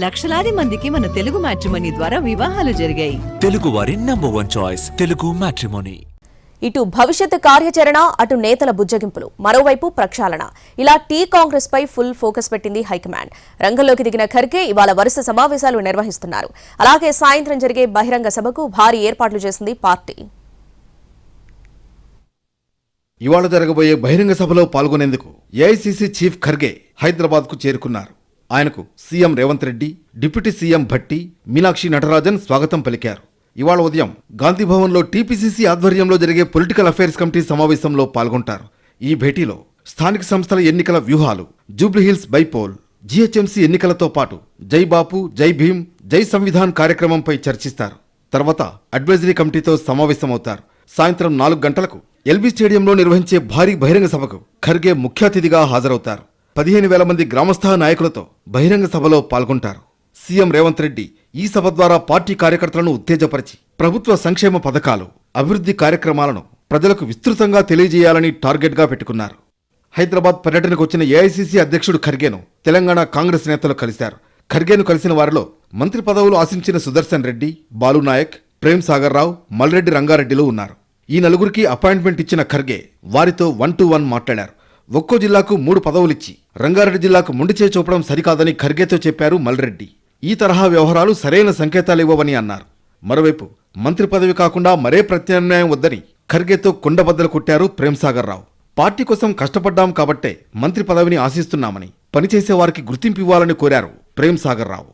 లక్షలాది మందికి మన తెలుగు మ్యాట్రిమోనీ ద్వారా వివాహాలు జరిగాయి. తెలుగు వారి నంబర్ 1 చాయిస్ తెలుగు మ్యాట్రిమోనీ. ఇటు భవిష్యత్ కార్యాచరణ, అటు నేతల బుజ్జగింపులు, మరోవైపు ప్రక్షాళన, ఇలా టీ కాంగ్రెస్ పై ఫుల్ ఫోకస్ పెట్టింది హైకమాండ్. రంగంలోకి దిగిన ఖర్గే ఇవాళ వరుస సమావేశాలు నిర్వహిస్తున్నారు. అలాగే సాయంత్రం జరిగే బహిరంగ సభకు భారీ ఏర్పాట్లు చేసింది పార్టీ. ఇవాళ జరగబోయే బహిరంగ సభలో పాల్గొనేందుకు ఏఐసీసీ చీఫ్ ఖర్గే హైదరాబాద్కు చేరుకున్నారు. ఆయనకు CM Revanth Reddy, deputy CM Bhatti, Meenakshi Natarajan స్వాగతం పలికారు. ఇవాళ ఉదయం గాంధీభవన్లో టీపీసీసీ ఆధ్వర్యంలో జరిగే పొలిటికల్ అఫైర్స్ కమిటీ సమావేశంలో పాల్గొంటారు. ఈ భేటీలో స్థానిక సంస్థల ఎన్నికల వ్యూహాలు, జూబ్లీహిల్స్ బైపోల్, జీహెచ్ఎంసీ ఎన్నికలతో పాటు జై బాపు, జై భీమ్, జై సంవిధాన్ కార్యక్రమంపై చర్చిస్తారు. తర్వాత అడ్వైజరీ కమిటీతో సమావేశమవుతారు. సాయంత్రం 4 గంటలకు ఎల్బీ స్టేడియంలో నిర్వహించే భారీ బహిరంగ సభకు ఖర్గే ముఖ్య అతిథిగా హాజరవుతారు. 15,000 మంది గ్రామస్థాయి నాయకులతో బహిరంగ సభలో పాల్గొంటారు. సీఎం రేవంత్ రెడ్డి ఈ సభ ద్వారా పార్టీ కార్యకర్తలను ఉత్తేజపరిచి ప్రభుత్వ సంక్షేమ పథకాలు, అభివృద్ధి కార్యక్రమాలను ప్రజలకు విస్తృతంగా తెలియజేయాలని టార్గెట్గా పెట్టుకున్నారు. హైదరాబాద్ పర్యటనకు వచ్చిన ఏఐసీసీ అధ్యక్షుడు ఖర్గేను తెలంగాణ కాంగ్రెస్ నేతలు కలిశారు. ఖర్గేను కలిసిన వారిలో మంత్రి పదవులు ఆశించిన సుదర్శన్ రెడ్డి, బాలునాయక్, ప్రేమ్ సాగర్ రావు, మల్రెడ్డి రంగారెడ్డిలు ఉన్నారు. ఈ నలుగురికి అపాయింట్మెంట్ ఇచ్చిన ఖర్గే వారితో 1-to-1 మాట్లాడారు. ఒక్కో జిల్లాకు 3 పదవులిచ్చి రంగారెడ్డి జిల్లాకు మొండిచే చూపడం సరికాదని ఖర్గేతో చెప్పారు మల్రెడ్డి. ఈ తరహా వ్యవహారాలు సరైన సంకేతాలివ్వవని అన్నారు. మరోవైపు మంత్రి పదవి కాకుండా మరే ప్రత్యామ్నాయం వద్దని ఖర్గేతో కుండబద్దలు కొట్టారు ప్రేమ్ సాగర్ రావు. పార్టీ కోసం కష్టపడ్డాం కాబట్టే మంత్రి పదవిని ఆశిస్తున్నామని, పనిచేసే వారికి గుర్తింపు ఇవ్వాలని కోరారు ప్రేమ్ సాగర్ రావు.